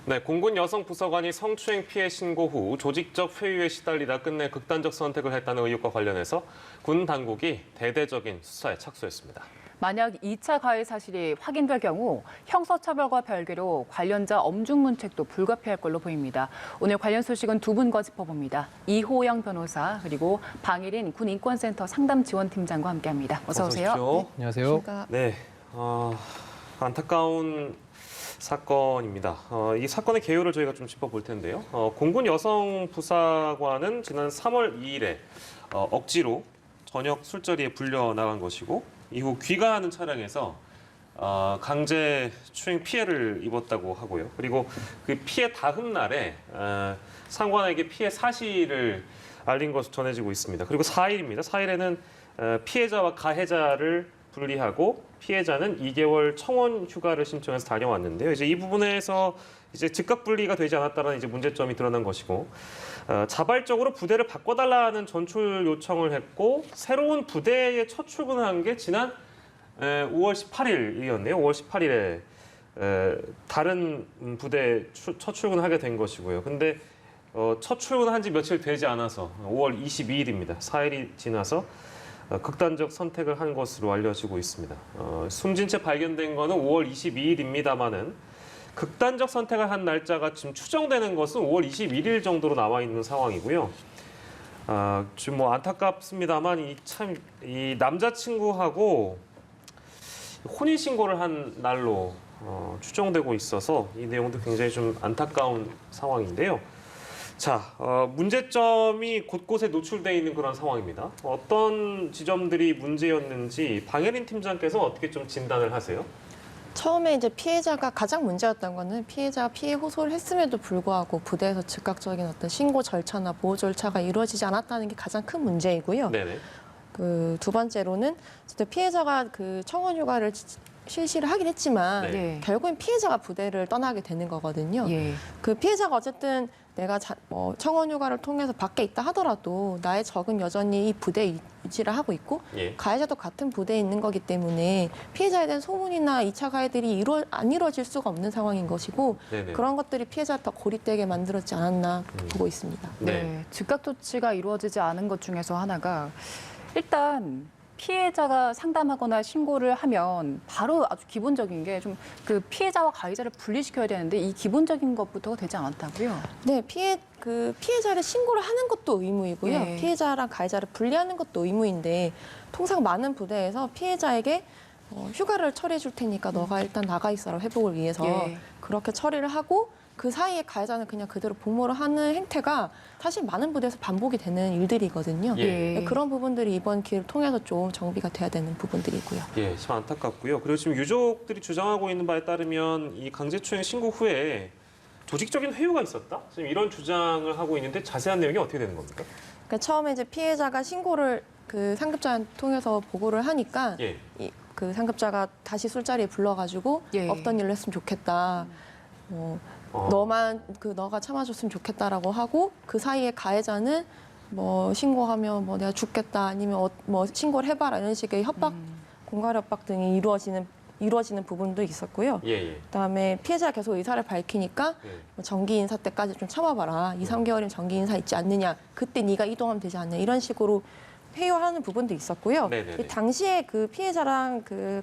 네, 공군 여성부사관이 성추행 피해 신고 후 조직적 회유에 시달리다 끝내 극단적 선택을 했다는 의혹과 관련해서 군 당국이 대대적인 수사에 착수했습니다. 만약 2차 가해 사실이 확인될 경우 형사처벌과 별개로 관련자 엄중 문책도 불가피할 걸로 보입니다. 오늘 관련 소식은 두 분과 짚어봅니다. 이호영 변호사 그리고 방일인 군인권센터 상담지원팀장과 함께합니다. 어서 오세요. 네. 안녕하세요. 네, 안타까운 사건입니다. 이 사건의 개요를 저희가 좀 짚어볼 텐데요. 공군 여성부사관은 지난 3월 2일에 억지로 저녁 술자리에 불려 나간 것이고 이후 귀가하는 차량에서 강제 추행 피해를 입었다고 하고요. 그리고 그 피해 다음 날에 상관에게 피해 사실을 알린 것으로 전해지고 있습니다. 그리고 4일입니다. 4일에는 피해자와 가해자를 분리하고 피해자는 2개월 청원 휴가를 신청해서 다녀왔는데요. 이제 이 부분에서 이제 즉각 분리가 되지 않았다는 이제 문제점이 드러난 것이고 자발적으로 부대를 바꿔달라는 전출 요청을 했고 새로운 부대에 첫 출근한 게 지난 5월 18일이었네요. 5월 18일에 다른 부대에 첫 출근하게 된 것이고요. 근데 첫 출근한 지 며칠 되지 않아서 5월 22일입니다. 4일이 지나서 극단적 선택을 한 것으로 알려지고 있습니다. 숨진 채 발견된 거는 5월 22일입니다만은 극단적 선택을 한 날짜가 지금 추정되는 것은 5월 21일 정도로 나와 있는 상황이고요. 지금 뭐 안타깝습니다만 이 남자친구하고 혼인 신고를 한 날로 추정되고 있어서 이 내용도 굉장히 좀 안타까운 상황인데요. 자, 문제점이 곳곳에 노출되어 있는 그런 상황입니다. 어떤 지점들이 문제였는지 방혜린 팀장께서 어떻게 좀 진단을 하세요? 처음에 이제 피해자가 가장 문제였던 거는 피해자가 피해 호소를 했음에도 불구하고 부대에서 즉각적인 어떤 신고 절차나 보호 절차가 이루어지지 않았다는 게 가장 큰 문제이고요. 네네. 그 두 번째로는 진짜 피해자가 그 청원 휴가를 실시를 하긴 했지만 네. 결국엔 피해자가 부대를 떠나게 되는 거거든요. 예. 그 피해자가 어쨌든 내가 청원 휴가를 통해서 밖에 있다 하더라도 나의 적은 여전히 이 부대에 유지를 하고 있고 예. 가해자도 같은 부대에 있는 거기 때문에 피해자에 대한 소문이나 2차 가해들이 안 이루어질 수가 없는 상황인 것이고 네네. 그런 것들이 피해자를 더 고립되게 만들었지 않았나 보고 있습니다. 네. 즉각 조치가 이루어지지 않은 것 중에서 하나가 일단 피해자가 상담하거나 신고를 하면 바로 아주 기본적인 게 좀 그 피해자와 가해자를 분리시켜야 되는데 이 기본적인 것부터가 되지 않았다고요? 네, 피해자를 신고를 하는 것도 의무이고요. 예. 피해자랑 가해자를 분리하는 것도 의무인데 통상 많은 부대에서 피해자에게 휴가를 처리해 줄 테니까 너가 일단 나가 있어라 회복을 위해서 예. 그렇게 처리를 하고 그 사이에 가해자는 그냥 그대로 복무를 하는 행태가 사실 많은 부대에서 반복이 되는 일들이거든요. 예. 그런 부분들이 이번 기회를 통해서 좀 정비가 돼야 되는 부분들이고요. 예, 참 안타깝고요. 그리고 지금 유족들이 주장하고 있는 바에 따르면 이 강제추행 신고 후에 조직적인 회유가 있었다? 지금 이런 주장을 하고 있는데 자세한 내용이 어떻게 되는 겁니까? 그러니까 처음에 이제 피해자가 신고를 그 상급자를 통해서 보고를 하니까 예. 그 상급자가 다시 술자리에 불러가지고 예. 없던 일을 했으면 좋겠다. 너가 참아줬으면 좋겠다라고 하고 그 사이에 가해자는 뭐 신고하면 뭐 내가 죽겠다 아니면 뭐 신고를 해봐라 이런 식의 협박, 공갈 협박 등이 이루어지는 부분도 있었고요. 예, 예. 그다음에 피해자가 계속 의사를 밝히니까 예. 뭐 정기 인사 때까지 좀 참아봐라. 2, 3개월이면 정기 인사 있지 않느냐. 그때 네가 이동하면 되지 않냐. 이런 식으로 회유하는 부분도 있었고요. 네네네. 이 당시에 그 피해자랑 그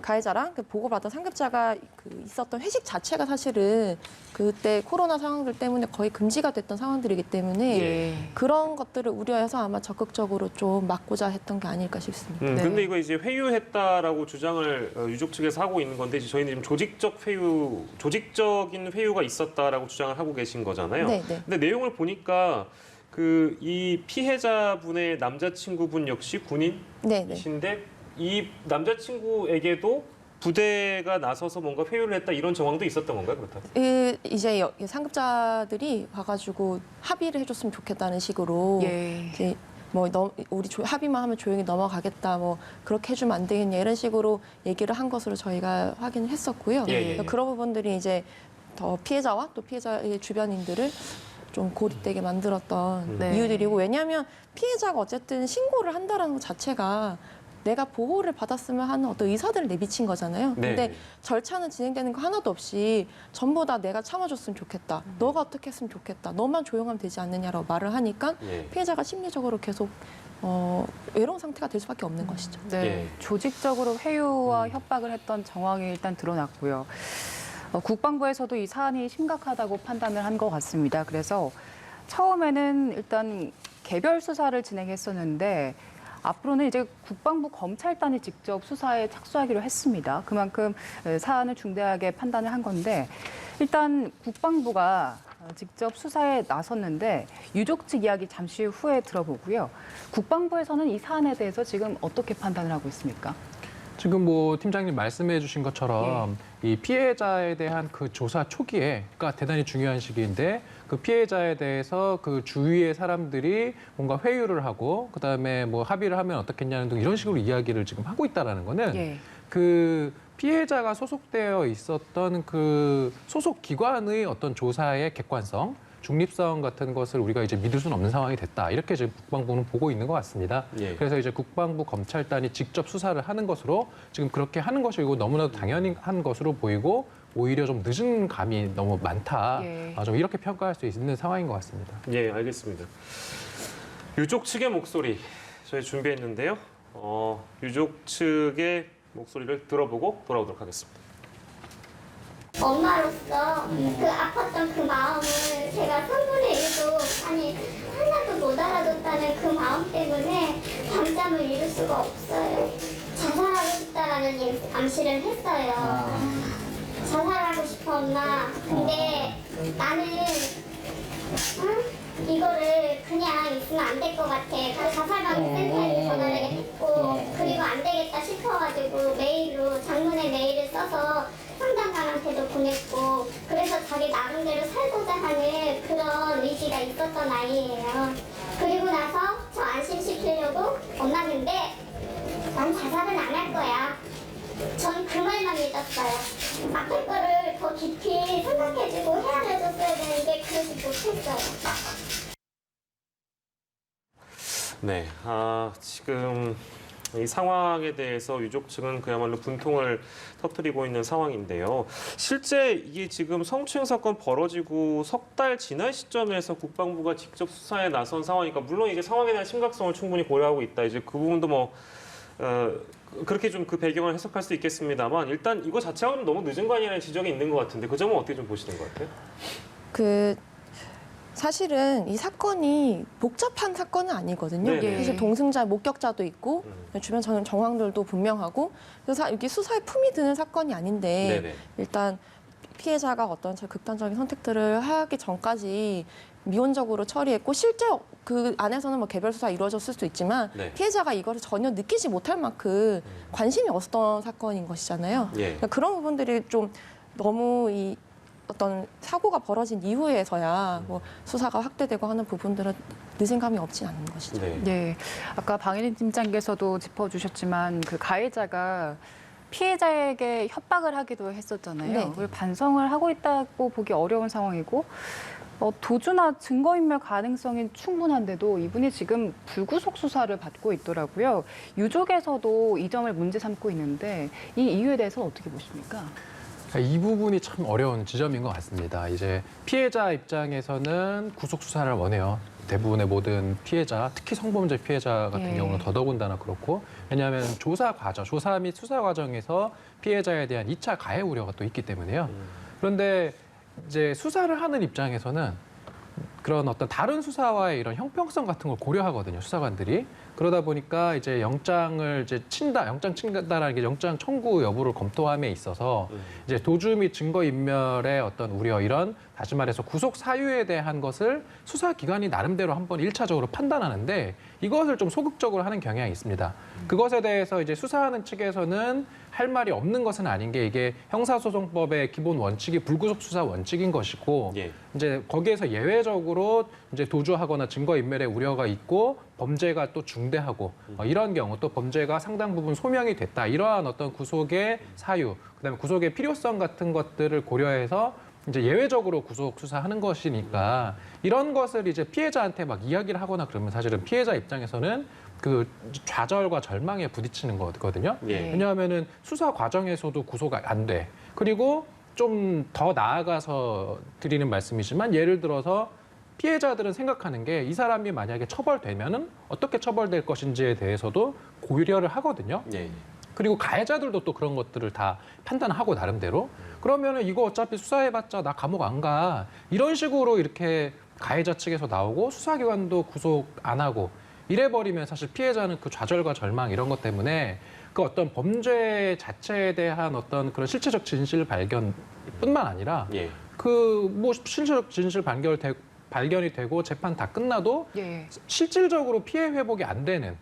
가해자랑 그 보고받은 상급자가 그 있었던 회식 자체가 사실은 그때 코로나 상황들 때문에 거의 금지가 됐던 상황들이기 때문에 예. 그런 것들을 우려해서 아마 적극적으로 좀 막고자 했던 게 아닐까 싶습니다. 네. 근데 이거 이제 회유했다라고 주장을 유족 측에서 하고 있는 건데 이제 저희는 지금 조직적인 회유가 있었다라고 주장을 하고 계신 거잖아요. 네, 네. 근데 내용을 보니까 그 이 피해자분의 남자친구분 역시 군인이신데 네, 네. 이 남자친구에게도 부대가 나서서 뭔가 회유를 했다 이런 정황도 있었던 건가요, 그렇다면? 이제 상급자들이 와가지고 합의를 해줬으면 좋겠다는 식으로 예. 이제 뭐 우리 합의만 하면 조용히 넘어가겠다, 뭐 그렇게 해주면 안 되겠냐 이런 식으로 얘기를 한 것으로 저희가 확인을 했었고요. 예. 그런 부분들이 이제 더 피해자와 또 피해자의 주변인들을 좀 고립되게 만들었던 네. 이유들이고 왜냐하면 피해자가 어쨌든 신고를 한다는 것 자체가 내가 보호를 받았으면 하는 어떤 의사들을 내비친 거잖아요. 네. 근데 절차는 진행되는 거 하나도 없이 전부 다 내가 참아줬으면 좋겠다. 너가 어떻게 했으면 좋겠다. 너만 조용하면 되지 않느냐라고 말을 하니까 예. 피해자가 심리적으로 계속 외로운 상태가 될 수밖에 없는 것이죠. 네, 예. 조직적으로 회유와 협박을 했던 정황이 일단 드러났고요. 국방부에서도 이 사안이 심각하다고 판단을 한 것 같습니다. 그래서 처음에는 일단 개별 수사를 진행했었는데 앞으로는 이제 국방부 검찰단이 직접 수사에 착수하기로 했습니다. 그만큼 사안을 중대하게 판단을 한 건데 일단 국방부가 직접 수사에 나섰는데 유족 측 이야기 잠시 후에 들어보고요. 국방부에서는 이 사안에 대해서 지금 어떻게 판단을 하고 있습니까? 지금 뭐 팀장님 말씀해 주신 것처럼 이 피해자에 대한 그 조사 초기에, 그러니까 대단히 중요한 시기인데 그 피해자에 대해서 그 주위의 사람들이 뭔가 회유를 하고 그다음에 뭐 합의를 하면 어떻겠냐는 등 이런 식으로 이야기를 지금 하고 있다라는 거는 예. 그 피해자가 소속되어 있었던 그 소속 기관의 어떤 조사의 객관성, 중립성 같은 것을 우리가 이제 믿을 수는 없는 상황이 됐다. 이렇게 지금 국방부는 보고 있는 것 같습니다. 예. 그래서 이제 국방부 검찰단이 직접 수사를 하는 것으로 지금 그렇게 하는 것이고 너무나도 당연히 한 것으로 보이고 오히려 좀 늦은 감이 너무 많다. 예. 좀 이렇게 평가할 수 있는 상황인 것 같습니다. 예, 알겠습니다. 유족 측의 목소리 저희 준비했는데요. 유족 측의 목소리를 들어보고 돌아오도록 하겠습니다. 엄마로서 그 아팠던 그 마음을 제가 3분의 1도 아니 하나도 못 알아줬다는 그 마음 때문에 밤잠을 이룰 수가 없어요. 자살하고 싶다라는 암시를 했어요. 자살하고 싶어 엄마. 근데 나는 이거를 그냥 있으면 안 될 것 같아. 그 자살방지센터에 전화를 했고 그리고 안 되겠다 싶어가지고 메일로 장문의 메일을 써서 상담가한테도 보냈고 그래서 자기 나름대로 살고자 하는 그런 의지가 있었던 아이예요. 그리고 나서 저 안심시키려고 엄마 근데 난 자살은 안 할 거야. 전 그 말만 믿었어요. 앞에 거를 더 깊이 생각해주고 헤아려줬어야 되는데 그러지 못했어요. 네, 지금 이 상황에 대해서 유족 측은 그야말로 분통을 터뜨리고 있는 상황인데요. 실제 이게 지금 성추행 사건 벌어지고 석 달 지난 시점에서 국방부가 직접 수사에 나선 상황이니까 물론 이제 상황에 대한 심각성을 충분히 고려하고 있다. 이제 그 부분도 뭐 그렇게 좀 그 배경을 해석할 수 있겠습니다만 일단 이거 자체가 너무 늦은 거 아니냐는 지적이 있는 것 같은데 그 점은 어떻게 좀 보시는 것 같아요? 사실은 이 사건이 복잡한 사건은 아니거든요. 네네. 사실 동승자, 목격자도 있고 주변 정황들도 분명하고 그래서 이렇게 수사에 품이 드는 사건이 아닌데 네네. 일단 피해자가 어떤 극단적인 선택들을 하기 전까지 미온적으로 처리했고 실제 그 안에서는 뭐 개별 수사 이루어졌을 수도 있지만 네. 피해자가 이거를 전혀 느끼지 못할 만큼 관심이 없었던 사건인 것이잖아요. 예. 그러니까 그런 부분들이 좀 너무 이 어떤 사고가 벌어진 이후에서야 뭐 수사가 확대되고 하는 부분들은 늦은 감이 없진 않는 것이죠. 네. 네, 아까 방혜린 팀장께서도 짚어주셨지만 그 가해자가 피해자에게 협박을 하기도 했었잖아요. 네. 그걸 반성을 하고 있다고 보기 어려운 상황이고 도주나 증거인멸 가능성이 충분한데도 이분이 지금 불구속 수사를 받고 있더라고요. 유족에서도 이 점을 문제 삼고 있는데 이 이유에 대해서는 어떻게 보십니까? 이 부분이 참 어려운 지점인 것 같습니다. 이제 피해자 입장에서는 구속 수사를 원해요. 대부분의 모든 피해자, 특히 성범죄 피해자 같은 예. 경우는 더더군다나 그렇고 왜냐하면 조사 및 수사 과정에서 피해자에 대한 2차 가해 우려가 또 있기 때문에요. 그런데 이제 수사를 하는 입장에서는 그런 어떤 다른 수사와의 이런 형평성 같은 걸 고려하거든요, 수사관들이. 그러다 보니까 이제 영장 친다라는 게 영장 청구 여부를 검토함에 있어서 이제 도주 및 증거 인멸의 어떤 우려 이런 다시 말해서 구속 사유에 대한 것을 수사기관이 나름대로 한번 1차적으로 판단하는데 이것을 좀 소극적으로 하는 경향이 있습니다. 그것에 대해서 이제 수사하는 측에서는 할 말이 없는 것은 아닌 게 이게 형사소송법의 기본 원칙이 불구속 수사 원칙인 것이고 예. 이제 거기에서 예외적으로 이제 도주하거나 증거 인멸의 우려가 있고 범죄가 또 중대하고 이런 경우 또 범죄가 상당 부분 소명이 됐다 이러한 어떤 구속의 사유 그다음에 구속의 필요성 같은 것들을 고려해서 이제 예외적으로 구속 수사하는 것이니까 이런 것을 이제 피해자한테 막 이야기를 하거나 그러면 사실은 피해자 입장에서는 그 좌절과 절망에 부딪히는 거거든요. 예. 왜냐하면은 수사 과정에서도 구속가 안 돼. 그리고 좀 더 나아가서 드리는 말씀이지만 예를 들어서 피해자들은 생각하는 게 이 사람이 만약에 처벌되면은 어떻게 처벌될 것인지에 대해서도 고려를 하거든요. 예. 그리고 가해자들도 또 그런 것들을 다 판단하고 나름대로 그러면은 이거 어차피 수사해봤자 나 감옥 안 가. 이런 식으로 이렇게 가해자 측에서 나오고 수사기관도 구속 안 하고 이래버리면 사실 피해자는 그 좌절과 절망 이런 것 때문에 그 어떤 범죄 자체에 대한 어떤 그런 실체적 진실 발견뿐만 아니라 예. 그 뭐 실체적 진실 발견이 되고 재판 다 끝나도 예. 실질적으로 피해 회복이 안 되는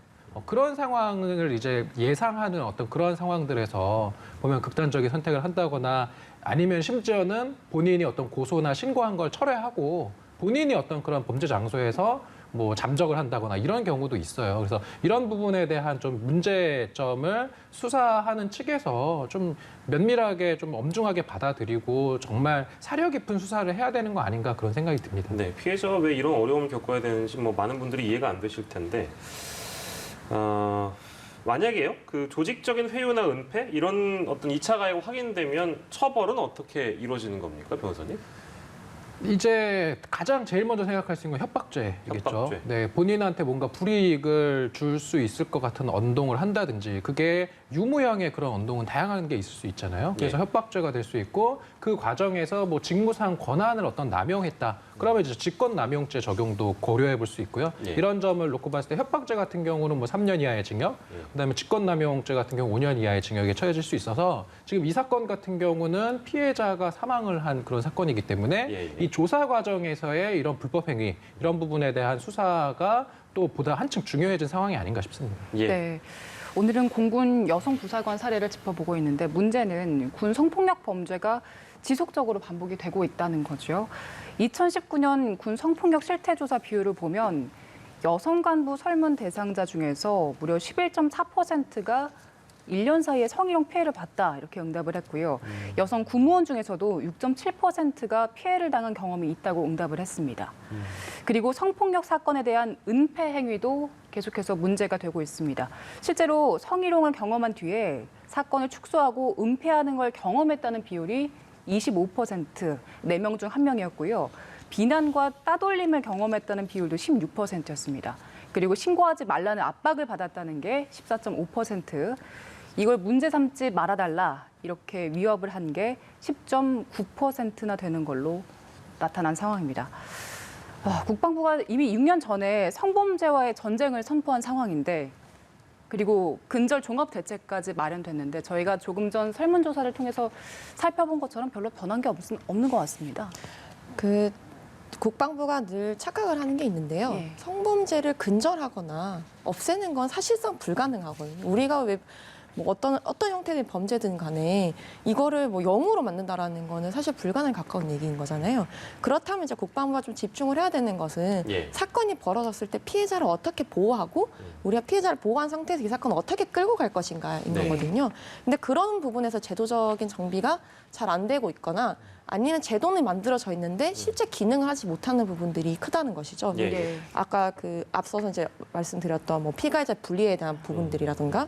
그런 상황을 이제 예상하는 어떤 그런 상황들에서 보면 극단적인 선택을 한다거나 아니면 심지어는 본인이 어떤 고소나 신고한 걸 철회하고 본인이 어떤 그런 범죄 장소에서 뭐 잠적을 한다거나 이런 경우도 있어요. 그래서 이런 부분에 대한 좀 문제점을 수사하는 측에서 좀 면밀하게 좀 엄중하게 받아들이고 정말 사려 깊은 수사를 해야 되는 거 아닌가 그런 생각이 듭니다. 네, 피해자가 왜 이런 어려움을 겪어야 되는지 뭐 많은 분들이 이해가 안 되실 텐데 만약에요, 그 조직적인 회유나 은폐 이런 어떤 2차 가해가 확인되면 처벌은 어떻게 이루어지는 겁니까, 변호사님? 이제 가장 제일 먼저 생각할 수 있는 건 협박죄이겠죠. 협박죄. 네, 본인한테 뭔가 불이익을 줄 수 있을 것 같은 언동을 한다든지 그게 유무형의 그런 언동은 다양한 게 있을 수 있잖아요. 그래서 예. 협박죄가 될 수 있고 그 과정에서 뭐 직무상 권한을 어떤 남용했다. 그러면 이제 직권남용죄 적용도 고려해 볼 수 있고요. 예. 이런 점을 놓고 봤을 때 협박죄 같은 경우는 뭐 3년 이하의 징역, 그다음에 직권남용죄 같은 경우 5년 이하의 징역에 처해질 수 있어서 지금 이 사건 같은 경우는 피해자가 사망을 한 그런 사건이기 때문에 예, 예. 이 조사 과정에서의 이런 불법 행위 이런 부분에 대한 수사가 또 보다 한층 중요해진 상황이 아닌가 싶습니다. 예. 네. 오늘은 공군 여성 부사관 사례를 짚어보고 있는데 문제는 군 성폭력 범죄가 지속적으로 반복이 되고 있다는 거죠. 2019년 군 성폭력 실태조사 비율을 보면 여성 간부 설문 대상자 중에서 무려 11.4%가 1년 사이에 성희롱 피해를 봤다 이렇게 응답을 했고요. 여성 군무원 중에서도 6.7%가 피해를 당한 경험이 있다고 응답을 했습니다. 그리고 성폭력 사건에 대한 은폐 행위도 계속해서 문제가 되고 있습니다. 실제로 성희롱을 경험한 뒤에 사건을 축소하고 은폐하는 걸 경험했다는 비율이 25%, 4명 중 1명이었고요. 비난과 따돌림을 경험했다는 비율도 16%였습니다. 그리고 신고하지 말라는 압박을 받았다는 게 14.5%, 이걸 문제 삼지 말아달라 이렇게 위협을 한 게 10.9%나 되는 걸로 나타난 상황입니다. 국방부가 이미 6년 전에 성범죄와의 전쟁을 선포한 상황인데 그리고 근절 종합 대책까지 마련됐는데 저희가 조금 전 설문조사를 통해서 살펴본 것처럼 별로 변한 게 없는 것 같습니다. 그 국방부가 늘 착각을 하는 게 있는데요. 예. 성범죄를 근절하거나 없애는 건 사실상 불가능하거든요. 우리가 왜 뭐 어떤 형태의 범죄든 간에 이거를 뭐 0으로 만든다라는 거는 사실 불가능에 가까운 얘기인 거잖아요. 그렇다면 이제 국방부가 좀 집중을 해야 되는 것은 예. 사건이 벌어졌을 때 피해자를 어떻게 보호하고 우리가 피해자를 보호한 상태에서 이 사건을 어떻게 끌고 갈 것인가인 네. 거거든요. 근데 그런 부분에서 제도적인 정비가 잘 안 되고 있거나 아니면 제도는 만들어져 있는데 실제 기능을 하지 못하는 부분들이 크다는 것이죠. 예. 네. 아까 그 앞서서 이제 말씀드렸던 뭐 피가해자 분리에 대한 부분들이라든가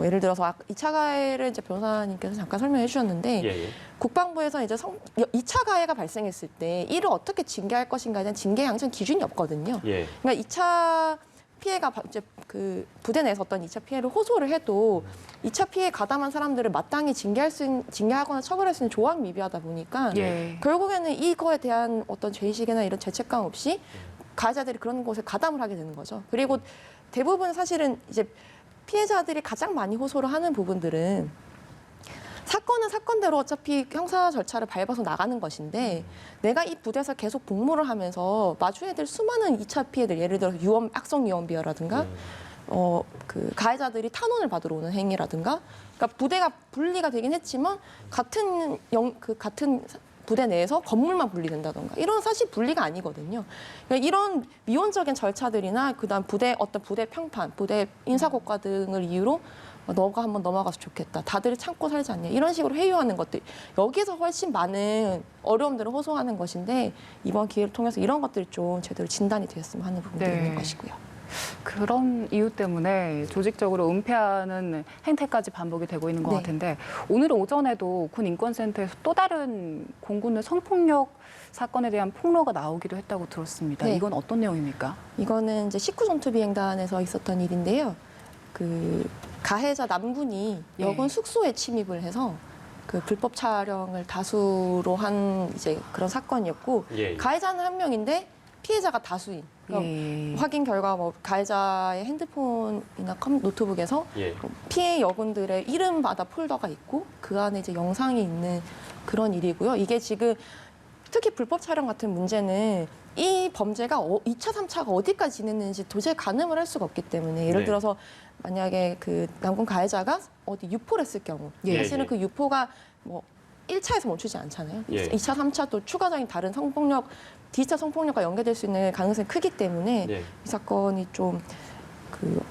예를 들어서 2차 가해를 이제 변호사님께서 잠깐 설명해 주셨는데 예. 예. 국방부에서 이제 2차 가해가 발생했을 때 이를 어떻게 징계할 것인가에 대한 징계 양천 기준이 없거든요. 예. 그러니까 2차 피해가 이제 그 부대 내에서 어떤 2차 피해를 호소를 해도 2차 피해 가담한 사람들을 마땅히 징계하거나 처벌할 수 있는 조항이 미비하다 보니까 예. 결국에는 이거에 대한 어떤 죄의식이나 이런 죄책감 없이 가해자들이 그런 곳에 가담을 하게 되는 거죠. 그리고 대부분 사실은 이제 피해자들이 가장 많이 호소를 하는 부분들은 사건은 사건대로 어차피 형사 절차를 밟아서 나가는 것인데 내가 이 부대에서 계속 복무를 하면서 마주해야 될 수많은 2차 피해들, 예를 들어서 악성 유언비어라든가 그 가해자들이 탄원을 받으러 오는 행위라든가, 그러니까 부대가 분리가 되긴 했지만 같은 부대 내에서 건물만 분리된다던가 이런 사실 분리가 아니거든요. 그러니까 이런 미온적인 절차들이나 그다음 부대 평판, 부대 인사고과 등을 이유로 너가 한번 넘어가서 좋겠다. 다들 참고 살지 않냐. 이런 식으로 회유하는 것들. 여기에서 훨씬 많은 어려움들을 호소하는 것인데 이번 기회를 통해서 이런 것들이 좀 제대로 진단이 되었으면 하는 부분도 네. 있는 것이고요. 그런 이유 때문에 조직적으로 은폐하는 행태까지 반복이 되고 있는 것 네. 같은데 오늘 오전에도 군 인권센터에서 또 다른 공군의 성폭력 사건에 대한 폭로가 나오기도 했다고 들었습니다. 네. 이건 어떤 내용입니까? 이거는 이제 19전투 비행단에서 있었던 일인데요. 그 가해자 남군이 예. 여군 숙소에 침입을 해서 그 불법 촬영을 다수로 한 이제 그런 사건이었고 예, 예. 가해자는 한 명인데 피해자가 다수인. 그러니까 예. 확인 결과 뭐 가해자의 핸드폰이나 노트북에서 예. 피해 여군들의 이름마다 폴더가 있고 그 안에 이제 영상이 있는 그런 일이고요. 이게 지금 특히 불법 촬영 같은 문제는 이 범죄가 2차, 3차가 어디까지 진행했는지 도저히 가늠을 할 수가 없기 때문에 예를 네. 들어서 만약에 그 남군 가해자가 어디 유포를 했을 경우 예, 사실은 예. 그 유포가 뭐 1차에서 멈추지 않잖아요. 예. 2차, 3차 또 추가적인 다른 성폭력, 디지털 성폭력과 연계될 수 있는 가능성이 크기 때문에 예. 이 사건이 좀 그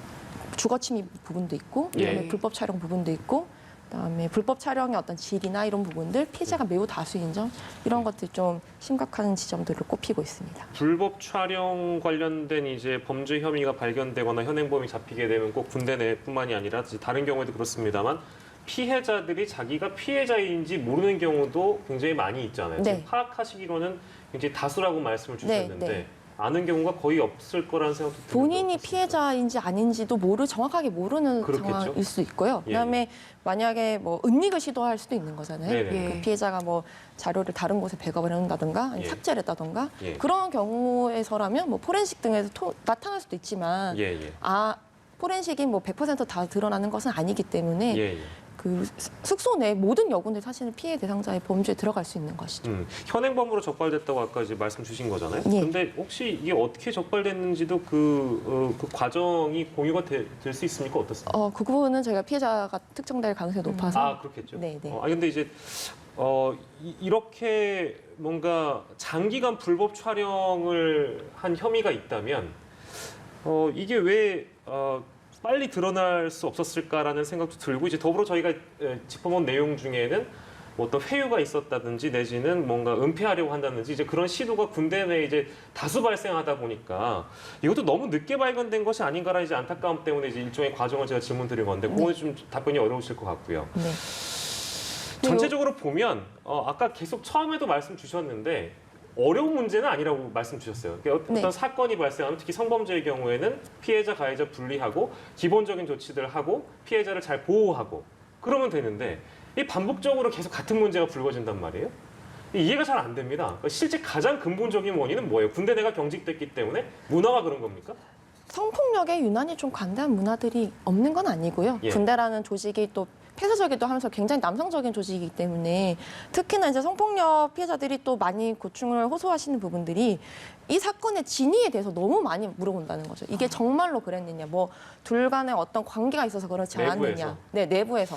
주거 침입 부분도 있고 그다음에 예. 불법 촬영 부분도 있고 그다음에 불법 촬영의 어떤 질이나 이런 부분들 피해자가 매우 다수인 점 이런 것들이 좀 심각한 지점들을 꼽히고 있습니다. 불법 촬영 관련된 이제 범죄 혐의가 발견되거나 현행범이 잡히게 되면 꼭 군대 내뿐만이 아니라 다른 경우에도 그렇습니다만 피해자들이 자기가 피해자인지 모르는 경우도 굉장히 많이 있잖아요. 네. 지금 파악하시기로는 굉장히 다수라고 말씀을 주셨는데 네. 아는 경우가 거의 없을 거라는 생각도 드는데 본인이 어떻습니까? 피해자인지 아닌지도 정확하게 모르는 그렇겠죠. 상황일 수 있고요. 예. 그다음에 만약에 뭐 은닉을 시도할 수도 있는 거잖아요. 네네. 예. 그 피해자가 뭐 자료를 다른 곳에 백업을 해놓는다든가 아니면 예. 삭제를 했다든가 예. 그런 경우에서라면 뭐 포렌식 등에서 나타날 수도 있지만 예, 예. 포렌식이 뭐 100%다 드러나는 것은 아니기 때문에 예, 예. 그 숙소 내 모든 여군들 사실은 피해 대상자의 범죄에 들어갈 수 있는 것이죠. 현행범으로 적발됐다고 아까 이제 말씀 주신 거잖아요. 예. 근데 혹시 이게 어떻게 적발됐는지도 그 과정이 공유가 될 수 있습니까? 어떻습니까? 그 부분은 저희가 피해자가 특정될 가능성이 높아서 아, 그렇겠죠. 네, 네. 근데 이제 이렇게 뭔가 장기간 불법 촬영을 한 혐의가 있다면 이게 왜 빨리 드러날 수 없었을까라는 생각도 들고 이제 더불어 저희가 짚어본 내용 중에는 뭐 어떤 회유가 있었다든지 내지는 뭔가 은폐하려고 한다든지 이제 그런 시도가 군대 내에 이제 다수 발생하다 보니까 이것도 너무 늦게 발견된 것이 아닌가라는 이제 안타까움 때문에 이제 일종의 과정을 제가 질문 드린 건데 그거는 좀 답변이 어려우실 것 같고요. 네. 전체적으로 보면 아까 계속 처음에도 말씀 주셨는데 어려운 문제는 아니라고 말씀 주셨어요. 그러니까 어떤 네. 사건이 발생하면 특히 성범죄의 경우에는 피해자, 가해자 분리하고 기본적인 조치들을 하고 피해자를 잘 보호하고 그러면 되는데 이 반복적으로 계속 같은 문제가 불거진단 말이에요. 이해가 잘 안 됩니다. 그러니까 실제 가장 근본적인 원인은 뭐예요? 군대 내가 경직됐기 때문에 문화가 그런 겁니까? 성폭력에 유난히 좀 관대한 문화들이 없는 건 아니고요. 예. 군대라는 조직이 또 폐쇄적이기도 하면서 굉장히 남성적인 조직이기 때문에 특히나 이제 성폭력 피해자들이 또 많이 고충을 호소하시는 부분들이 이 사건의 진위에 대해서 너무 많이 물어본다는 거죠. 이게 정말로 그랬느냐, 뭐 둘 간에 어떤 관계가 있어서 그렇지 않았느냐, 내부에서? 네 내부에서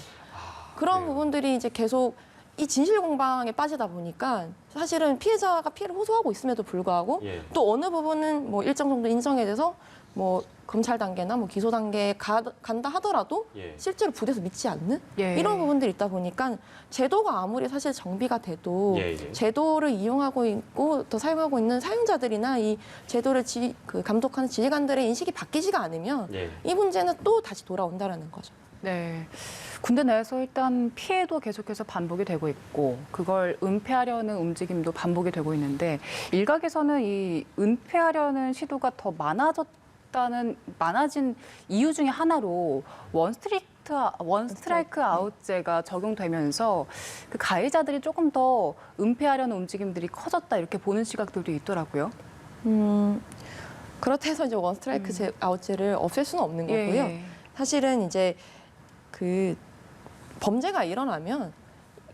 그런 그래요. 부분들이 이제 계속 이 진실 공방에 빠지다 보니까 사실은 피해자가 피해를 호소하고 있음에도 불구하고 예. 또 어느 부분은 뭐 일정 정도 인정에 대해서 뭐 검찰 단계나 뭐 기소 단계에 간다 하더라도 예. 실제로 부대에서 믿지 않는 예. 이런 부분들이 있다 보니까 제도가 아무리 사실 정비가 돼도 예, 예. 제도를 이용하고 있고 또 사용하고 있는 사용자들이나 이 제도를 감독하는 지휘관들의 인식이 바뀌지가 않으면 예. 이 문제는 또 다시 돌아온다라는 거죠. 네. 군대 내에서 일단 피해도 계속해서 반복이 되고 있고 그걸 은폐하려는 움직임도 반복이 되고 있는데 일각에서는 이 은폐하려는 시도가 더 많아진 이유 중에 하나로 원스트라이크 아웃제가 적용되면서 그 가해자들이 조금 더 은폐하려는 움직임들이 커졌다 이렇게 보는 시각들도 있더라고요. 그렇다 해서 이제 원스트라이크 아웃제를 없앨 수는 없는 거고요. 예. 사실은 이제 그 범죄가 일어나면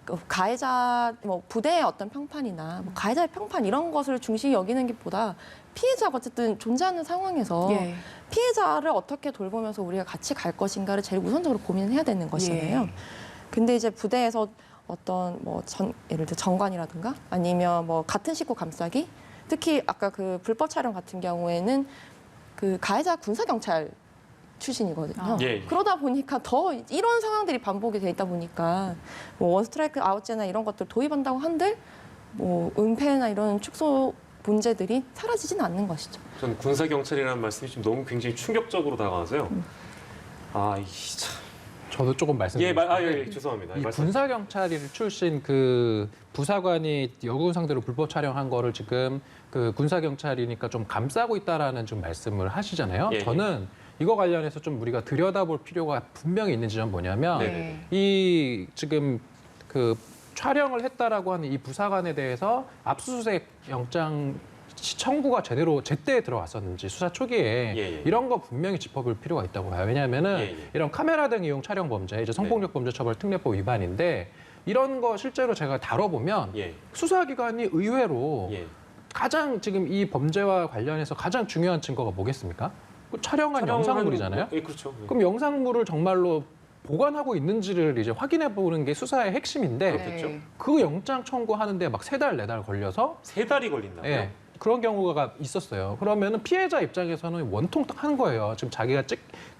그 가해자 뭐 부대의 어떤 평판이나 뭐 가해자의 평판 이런 것을 중시 여기는 것보다 피해자가 어쨌든 존재하는 상황에서 예. 피해자를 어떻게 돌보면서 우리가 같이 갈 것인가를 제일 우선적으로 고민해야 되는 것이잖아요. 예. 근데 이제 부대에서 어떤 뭐 예를 들어 정관이라든가 아니면 뭐 같은 식구 감싸기 특히 아까 그 불법 촬영 같은 경우에는 그 가해자 군사 경찰 출신이거든요. 아. 예. 그러다 보니까 더 이런 상황들이 반복이 돼 있다 보니까 뭐 원스트라이크 아웃제나 이런 것들 도입한다고 한들 뭐 은폐나 이런 축소 문제들이 사라지진 않는 것이죠. 저는 군사 경찰이라는 말씀이 좀 너무 굉장히 충격적으로 다가와서요. 아, 이 참. 저도 조금 말씀드리고 싶은데 예, 죄송합니다. 이 말씀. 군사 경찰 출신 그 부사관이 여군 상대로 불법 촬영한 거를 지금 그 군사 경찰이니까 좀 감싸고 있다라는 좀 말씀을 하시잖아요. 예, 예. 저는 이거 관련해서 좀 우리가 들여다볼 필요가 분명히 있는 지점 뭐냐면 네. 이 지금 그 촬영을 했다라고 하는 이 부사관에 대해서 압수수색 영장 청구가 제때 들어왔었는지 수사 초기에 예. 이런 거 분명히 짚어볼 필요가 있다고 봐요. 왜냐하면은 예. 이런 카메라 등 이용 촬영 범죄, 이제 성폭력 범죄 처벌 특례법 위반인데 이런 거 실제로 제가 다뤄보면 예. 수사기관이 의외로 예. 가장 지금 이 범죄와 관련해서 가장 중요한 증거가 뭐겠습니까? 그 촬영한 영상물이잖아요. 예, 그렇죠. 예. 그럼 영상물을 정말로 보관하고 있는지를 이제 확인해 보는 게 수사의 핵심인데 그렇겠죠. 그 영장 청구하는데 막 3달, 4달 걸려서 3달이 걸린다고요? 예, 그런 경우가 있었어요. 그러면은 피해자 입장에서는 원통 딱 한 거예요. 지금 자기가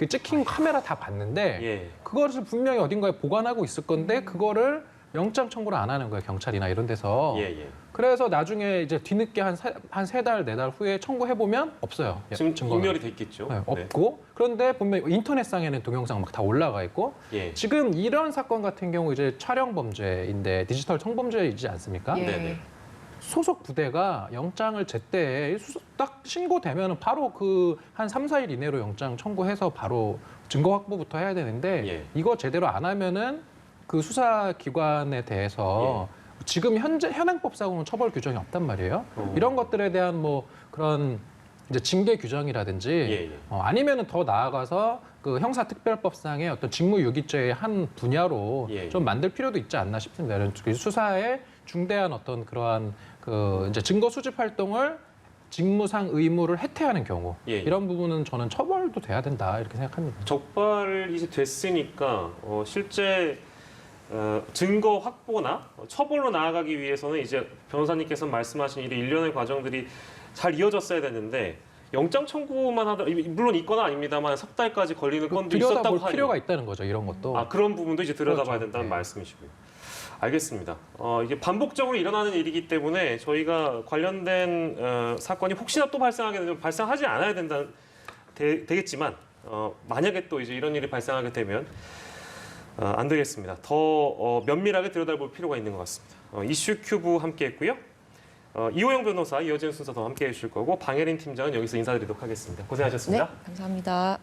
찍힌 카메라 다 봤는데 예. 그것을 분명히 어딘가에 보관하고 있을 건데 그거를 영장 청구를 안 하는 거예요. 경찰이나 이런 데서. 예. 그래서 나중에 이제 뒤늦게 한 3달, 4달 후에 청구해 보면 없어요. 지금 증거는. 인멸이 됐겠죠. 네, 없고 그런데 보면 인터넷상에는 동영상 막 다 올라가 있고 예. 지금 이런 사건 같은 경우 이제 촬영 범죄인데 디지털 성범죄이지 않습니까? 예. 네네. 소속 부대가 영장을 제때 딱 신고되면 바로 그 한 3, 4일 이내로 영장 청구해서 바로 증거 확보부터 해야 되는데 예. 이거 제대로 안 하면은 그 수사기관에 대해서 지금 현행법상으로는 처벌 규정이 없단 말이에요. 이런 것들에 대한 뭐 그런 이제 징계 규정이라든지 예. 아니면은 더 나아가서 그 형사특별법상의 어떤 직무유기죄의 한 분야로 예. 좀 만들 필요도 있지 않나 싶습니다. 수사에 중대한 어떤 그러한 그 이제 증거 수집 활동을 직무상 의무를 해태하는 경우 예. 이런 부분은 저는 처벌도 돼야 된다 이렇게 생각합니다. 적발이 이제 됐으니까 실제 증거 확보나 처벌로 나아가기 위해서는 이제 변호사님께서 말씀하신 이 일련의 과정들이 잘 이어졌어야 되는데 영장 청구만 하다 물론 있거나 아닙니다만 3달까지 걸리는 건도 있었다고 들여다볼 하니 필요가 있다는 거죠. 이런 것도. 아 그런 부분도 이제 들여다봐야 그렇죠. 된다는 네. 말씀이시고요. 알겠습니다. 이게 반복적으로 일어나는 일이기 때문에 저희가 관련된 사건이 혹시나 또 발생하게 되면 발생하지 않아야 되겠지만 만약에 또 이제 이런 일이 발생하게 되면 안 되겠습니다. 더 면밀하게 들여다볼 필요가 있는 것 같습니다. 이슈 큐브 함께했고요. 이호영 변호사, 이어진 순서 더 함께해 주실 거고 방혜린 팀장은 여기서 인사드리도록 하겠습니다. 고생하셨습니다. 네, 감사합니다.